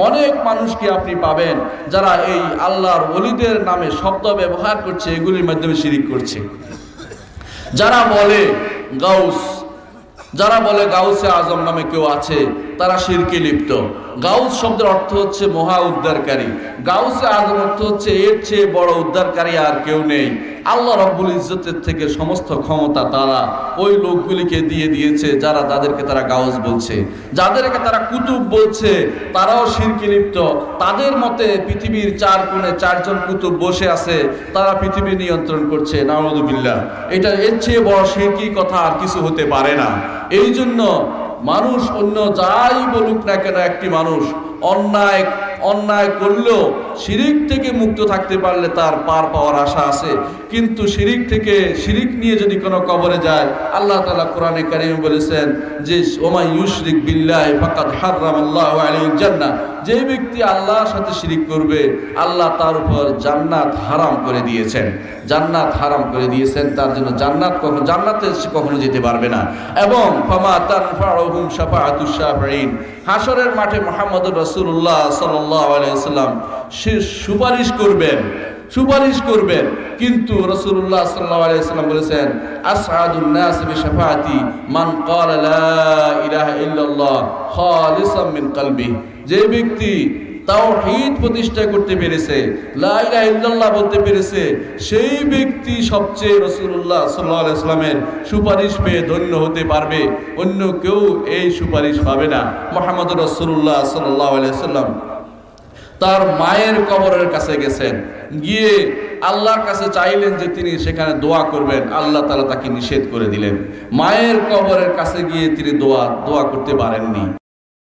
Speaker 1: অনেক মানুষকে আপনি পাবেন যারা এই আল্লাহর ওলিদের নামে শব্দ ব্যবহার করছে, এগুলির মাধ্যমে শিরিক করছে। যারা বলে গাউসে আজম নামে কেউ আছে, তারা শিরকে লিপ্ত। গাউস শব্দের অর্থ হচ্ছে মহা উদ্ধারকারী। গাউসে আজম অর্থ হচ্ছে এর চেয়ে বড় উদ্ধারকারী আর কেউ নেই। আল্লাহ রাব্বুল ইজ্জতের থেকে সমস্ত ক্ষমতা তারা ওই লোকগুলিকে দিয়ে দিয়েছে যারা তাদেরকে তারা গাউস বলছে, যাদেরকে তারা কুতুব বলছে, তারাও শিরকে লিপ্ত। তাদের মতে পৃথিবীর চার কোণে চারজন কুতুব বসে আছে, তারা পৃথিবী নিয়ন্ত্রণ করছে। নাউযুবিল্লাহ, এটা এর চেয়ে বড় শিরকি কথা আর কিছু হতে পারে না। এই জন্য মানুষ অন্য যাই বলুক না কেন, একটি মানুষ অন্যায় করলেও শিরিক থেকে মুক্ত থাকতে পারলে তার পার পাওয়ার আশা আছে। কিন্তু শিরিক নিয়ে যদি কোনো কবরে যায়, আল্লাহ তাআলা কোরআনে কারীমে বলেছেন যে ওমা ইউশরিক বিল্লাহি ফাকাদ হারামাল্লাহু আলাইহিল জান্নাহ, যে ব্যক্তি আল্লাহর সাথে শিরিক করবে আল্লাহ তার উপর জান্নাত হারাম করে দিয়েছেন। তার জন্য জান্নাতে কখনো যেতে পারবে না। এবং ফামা তানফাউহুম শাফাআতুশ শাফিঈন, হাসরের মাঠে মুহাম্মদুর রাসূলুল্লাহ সাল্লাল্লাহু আলাইহি ওয়াসাল্লাম সুপারিশ করবেন। কিন্তু রাসূলুল্লাহ সাল্লাল্লাহু আলাইহি ওয়াসাল্লাম বলেছেন আসআদুন নাস বিশাফাআতি মান ক্বালা লা ইলাহা ইল্লাল্লাহ খালিসাম মিন কলবি, যে ব্যক্তি তাওহীদ প্রতিষ্ঠা করতে পেরেছে, লা ইলাহা ইল্লাল্লাহ বলতে পেরেছে, সেই ব্যক্তি সবচেয়ে রাসূলুল্লাহ সাল্লাল্লাহু আলাইহি ওয়াসাল্লামের সুপারিশ পেয়ে ধন্য হতে পারবে। অন্য কেউ এই সুপারিশ পাবে না। মুহাম্মদুর রাসূলুল্লাহ সাল্লাল্লাহু আলাইহি ওয়াসাল্লাম তার মায়ের কবরের কাছে গেছেন, গিয়ে আল্লাহর কাছে চাইলেন যে তিনি সেখানে দোয়া করবেন। আল্লাহ তাআলা তাকে নিষেধ করে দিলেন। মায়ের কবরের কাছে গিয়ে তিনি দোয়া করতে পারেননি,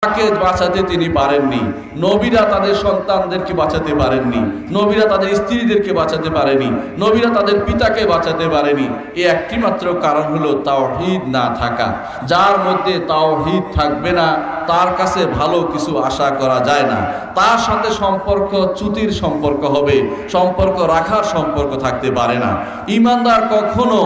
Speaker 1: তাকে বাঁচাতে তিনি পারেননি। নবীরা তাদের সন্তানদেরকে বাঁচাতে পারেননি, নবীরা তাদের স্ত্রীদেরকে বাঁচাতে পারেনি, নবীরা তাদের পিতাকে বাঁচাতে পারেনি। এই একটি মাত্র কারণ হলো তাওহীদ না থাকা। যার মধ্যে তাওহীদ থাকবে না, তার কাছে ভালো কিছু আশা করা যায় না। তার সাথে সম্পর্ক চ্যুতির সম্পর্ক হবে, সম্পর্ক রাখার সম্পর্ক থাকতে পারে না। ঈমানদার কখনো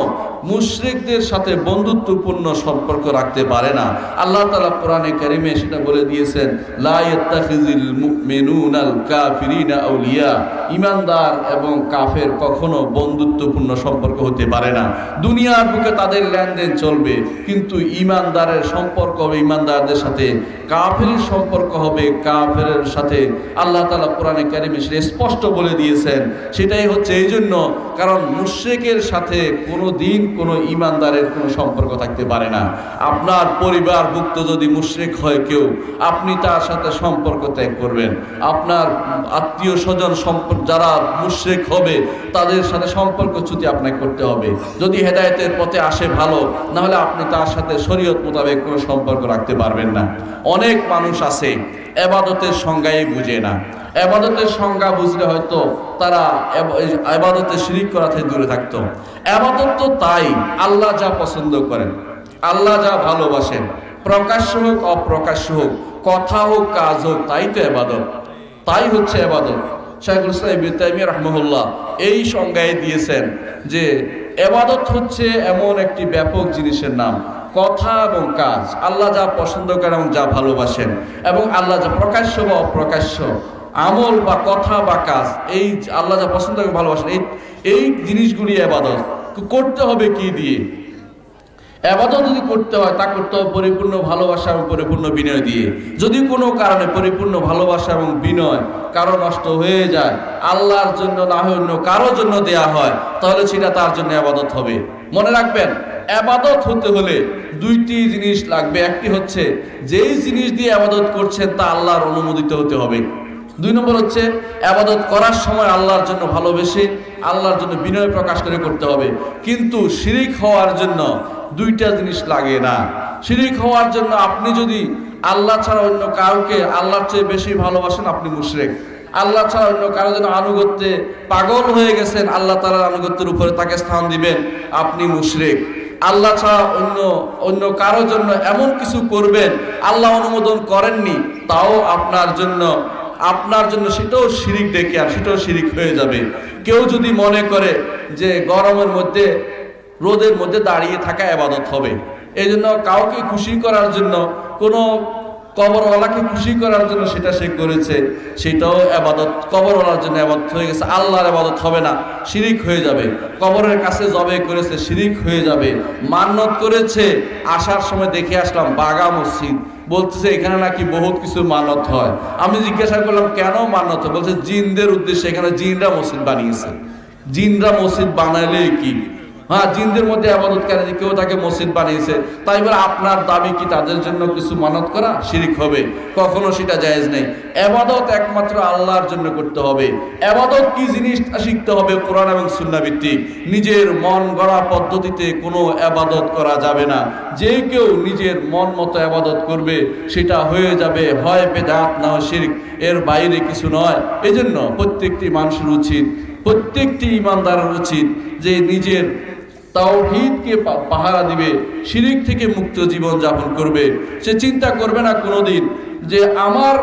Speaker 1: মুশরিকদের সাথে বন্ধুত্বপূর্ণ সম্পর্ক রাখতে পারে না। আল্লাহ তাআলা কোরআনে কারীমে সেটা বলে দিয়েছেন, লা ইয়াত্তাখিযুল মুমিনুনাল কাফিরিনা আউলিয়া, ঈমানদার এবং কাফের কখনো বন্ধুত্বপূর্ণ সম্পর্ক হতে পারে না। দুনিয়ার বুকে তাদের লেনদেন চলবে, কিন্তু ঈমানদারের সম্পর্ক হবে ঈমানদারদের সাথে, কাফেরের সম্পর্ক হবে কাফেরের সাথে। আল্লাহ তাআলা কোরআনে কারীমে সেটা স্পষ্ট বলে দিয়েছেন। সেটাই হচ্ছে এই জন্য, কারণ মুশরিকের সাথে কোনো দিন কোনো ঈমানদারের কোনো সম্পর্ক থাকতে পারে না। আপনার পরিবারভুক্ত যদি মুশরিক হয় কেউ, আপনি তার সাথে সম্পর্ক ত্যাগ করবেন। আপনার আত্মীয় স্বজন যারা মুশরিক হবে তাদের সাথে সম্পর্ক চ্যুতি আপনাকে করতে হবে। যদি হেদায়েতের পথে আসে ভালো, না হলে আপনি তার সাথে শরীয়ত মোতাবেক কোনো সম্পর্ক রাখতে পারবেন না। অনেক মানুষ আছে ইবাদতের সংজ্ঞাই বুঝে না। ইবাদতের সংজ্ঞা বুঝলে হয়তো তারা ইবাদতে শিরিক করা থেকে দূরে থাকতো। ইবাদত তো তাই, আল্লাহ যা পছন্দ করেন, আল্লাহ যা ভালোবাসেন, প্রকাশ্য হোক অপ্রকাশ্য হোক, কথা হোক কাজ হোক, তাই তো ইবাদত, তাই হচ্ছে ইবাদত। শাইখুল ইসলাম ইবনে তাইমিয়া রাহিমাহুল্লাহ এই সংজ্ঞায় দিয়েছেন যে ইবাদত হচ্ছে এমন একটি ব্যাপক জিনিসের নাম, কথা এবং কাজ, আল্লাহ যা পছন্দ করেন এবং যা ভালোবাসেন, এবং আল্লাহ যা প্রকাশ্য বা অপ্রকাশ্য আমল বা কথা বা কাজ, এই আল্লাহ যা পছন্দ করেন ভালোবাসেন, এই জিনিসগুলি ইবাদত। করতে হবে কি দিয়ে? ইবাদত যদি করতে হয়, তা করতে হবে পরিপূর্ণ ভালোবাসা এবং পরিপূর্ণ বিনয় দিয়ে। যদি কোনো কারণে পরিপূর্ণ ভালোবাসা এবং বিনয় কারো নষ্ট হয়ে যায়, আল্লাহর জন্য না হয় অন্য কারোর জন্য দেয়া হয়, তাহলে সেটা তার জন্য ইবাদত হবে। মনে রাখবেন, ইবাদত হতে হলে দুইটি জিনিস লাগবে। একটি হচ্ছে যেই জিনিস দিয়ে ইবাদত করছেন তা আল্লাহর অনুমোদিত হতে হবে। দুই নম্বর হচ্ছে ইবাদত করার সময় আল্লাহর জন্য ভালোবেসে, আল্লাহর জন্য বিনয় প্রকাশ করে করতে হবে। কিন্তু শিরিক হওয়ার জন্য দুইটা জিনিস লাগে না। শিরিক হওয়ার জন্য আপনি যদি আল্লাহ ছাড়া অন্য কাউকে আল্লাহর চেয়ে বেশি ভালোবাসেন, আপনি মুশরিক। আল্লাহ ছাড়া অন্য কারো জন্য আনুগত্যে পাগল হয়ে গেছেন, আল্লাহ তাআলার আনুগত্যের উপরে তাকে স্থান দিবেন, আপনি মুশরিক। আল্লাহ ছাড়া অন্য কারোর জন্য এমন কিছু করবেন আল্লাহ অনুমোদন করেননি, তাও আপনার জন্য সেটাও শিরিক ডেকে আর সেটাও শিরিক হয়ে যাবে। কেউ যদি মনে করে যে গরমের মধ্যে রোদের মধ্যে দাঁড়িয়ে থাকা ইবাদত হবে, এই জন্য কাউকে খুশি করার জন্য, কোনো কবরওয়ালাকে খুশি করার জন্য সেটা সে করেছে, সেটাও ইবাদত, কবরওয়ালার জন্য ইবাদত হয়ে গেছে, আল্লাহর ইবাদত হবে না, শিরিক হয়ে যাবে। কবরের কাছে জবে করেছে, শিরিক হয়ে যাবে। মান্নত করেছে, আসার সময় দেখে আসলাম বাগা মসজিদ, বলতেছে এখানে নাকি বহুত কিছু মানত হয়। আমি জিজ্ঞাসা করলাম কেন মানত হয়? বলছে জিনদের উদ্দেশ্যে, এখানে জিনরা মসজিদ বানিয়েছে। জিনরা মসজিদ বানাইলে কি? হ্যাঁ, জিনদের মধ্যে ইবাদত করে যে কেউ তাকে মসজিদ বানিয়েছে, তাই বলে আপনার দাবি কি তাদের জন্য কিছু মানত করা? শিরিক হবে, কখনো সেটা জায়েজ নেই। ইবাদত একমাত্র আল্লাহর জন্য করতে হবে। ইবাদত কি জিনিস শিখতে হবে কোরআন এবং সুন্নাহ ভিত্তিক। নিজের মন গড়া পদ্ধতিতে কোনো ইবাদত করা যাবে না। যে কেউ নিজের মন মতো ইবাদত করবে সেটা হয়ে যাবে হয় বেদাত, না হয় শিরক, এর বাইরে কিছু নয়। এজন্য প্রত্যেকটি মানুষের উচিত, প্রত্যেকটি ইমানদারের উচিত যে নিজের তাওহীদকে পাহারা দিবে, শিরিক থেকে মুক্ত জীবন যাপন করবে। সে চিন্তা করবে না কোনোদিন যে আমার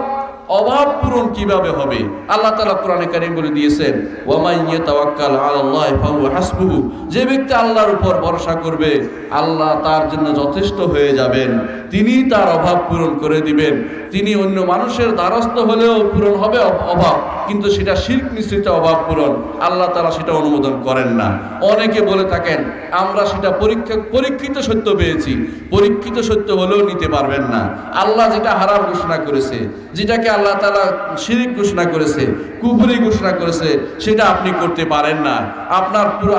Speaker 1: অভাব পূরণ কিভাবে হবে। আল্লাহ তাআলা কোরআনে কারীম বলে দিয়েছেন, ওয়া মান ইয়াতাওয়াক্কাল আলাল্লাহি ফাহুয়া হাসবুহু, যে ব্যক্তি আল্লাহর উপর ভরসা করবে আল্লাহ তার জন্য যথেষ্ট হয়ে যাবেন, তিনি তার অভাব পূরণ করে দিবেন। তিনি অন্য মানুষের দ্বারস্থ হলেও পূরণ হবে অভাব, কিন্তু সেটা শিরক মিশ্রিত অভাব পূরণ, আল্লাহ তাআলা সেটা অনুমোদন করেন না। অনেকে বলে থাকেন আমরা সেটা পরীক্ষিত সত্য পেয়েছি, পরীক্ষিত সত্য হলেও নিতে পারবেন না। আল্লাহ যেটা হারাম ঘোষণা করেছে, যেটাকে আল্লাহ তাআলা শিরক ঘোষণা করেছে, কুফরি ঘোষণা করেছে, সেটা আপনি করতে পারেন না।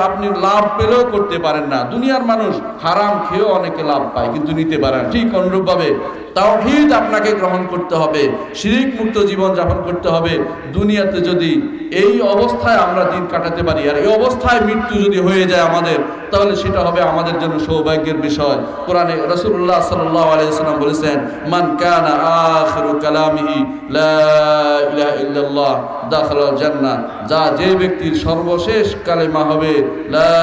Speaker 1: আপনি লাভ পেলেও করতে পারেন না। দুনিয়ার মানুষ হারাম খেয়েও অনেকে লাভ পায়, কিন্তু নিতে পারে না। ঠিক অনুরূপভাবে তাওহীদ আপনাকে গ্রহণ করতে হবে, শিরক মুক্ত জীবন যাপন করতে হবে। দুনিয়াতে যদি এই অবস্থায় আমরা দিন কাটাতে পারি, আর এই অবস্থায় মৃত্যু যদি হয়ে যায় আমাদের, তাহলে সেটা হবে আমাদের জন্য সৌভাগ্যের বিষয়। কোরআনে রাসূলুল্লাহ সাল্লাল্লাহু আলাইহি ওয়াসাল্লাম বলেছেন, মান কানা আখিরু কালামিহি লা ইলাহা ইল্লাল্লাহ দাখালাল জান্নাহ, যে ব্যক্তির সর্বশেষ কালেমা হবে লা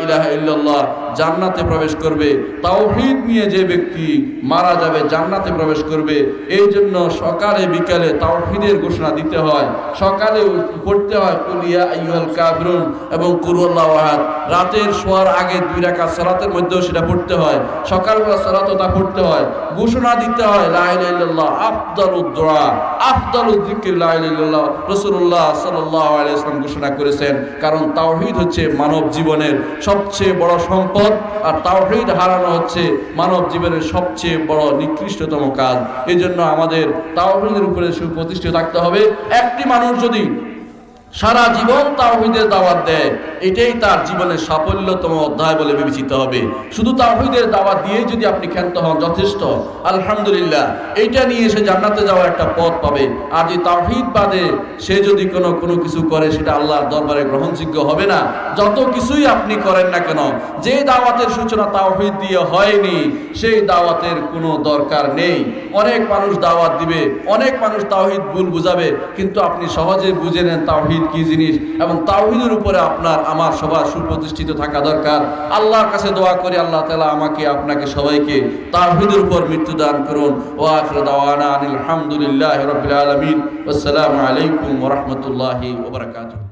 Speaker 1: ইলাহা ইল্লাল্লাহ, জান্নাতে প্রবেশ করবে। তাওহীদ নিয়ে যে ব্যক্তি মারা যাবে জান্নাতে প্রবেশ করবে। এই জন্য সকালে বিকালে তাওহীদের ঘোষণা দিতে হয়। সকালে পড়তে হয় কুল ইয়া আইয়ুহাল কাফিরুন এবং কুল হুয়াল্লাহু আহাদ। রাতের শোয়ার আগে 2 রাকাত সালাতের মধ্যেও সেটা পড়তে হয়। সকালবেলা সালাতও তা পড়তে হয়। ঘোষণা দিতে হয় লা ইলাহা ইল্লাল্লাহ আফদালুদ দুআ, আফদালুয যিকর লা ইলাহা ইল্লাল্লাহ। রাসূলুল্লাহ সাল্লাল্লাহু আলাইহি ওয়াসাল্লাম ঘোষণা করেছেন, কারণ তাওহীদ হচ্ছে মানব জীবনের সবচেয়ে বড় সম্পদ, আর তাওহীদ হারানো হচ্ছে মানব জীবনের সবচেয়ে বড় নিকৃষ্টতম কাজ। এই জন্য আমাদের তাওহীদের উপরে সুপ্রতিষ্ঠিত থাকতে হবে। একটি মানুষ যদি সারা জীবন তাওহীদের দাওয়াত দেয়, এটাই তার জীবনের সাফল্যতম অধ্যায় বলে বিবেচিত হবে। শুধু তাওহীদের দাওয়াত দিয়ে যদি আপনি ক্ষান্ত হন যথেষ্ট, আলহামদুলিল্লাহ, এইটা নিয়ে সে জান্নাতে যাওয়ার একটা পথ পাবে। আর যে তাওহীদ বাদে সে যদি কোনো কিছু করে, সেটা আল্লাহর দরবারে গ্রহণযোগ্য হবে না। যত কিছুই আপনি করেন না কেন, যে দাওয়াতের সূচনা তাওহীদ দিয়ে হয়নি, সেই দাওয়াতের কোনো দরকার নেই। অনেক মানুষ দাওয়াত দিবে, অনেক মানুষ তাওহীদ ভুল বুঝাবে, কিন্তু আপনি সহজে বুঝে নেন তাওহীদ কি জিনিস, এবং তাওহীদের উপরে আমার সবার সুপ্রতিষ্ঠিত থাকা দরকার। আল্লাহর কাছে দোয়া করি আল্লাহ তাআলা আমাকে আপনাকে সবাইকে তাওহীদের উপর মৃত্যু দান করুন। ওয়া আখিরু দাওয়ানা আলহামদুলিল্লাহি রাব্বিল আলামিন। আসসালামু আলাইকুম ওয়া রাহমাতুল্লাহি ওয়া বারাকাতুহু।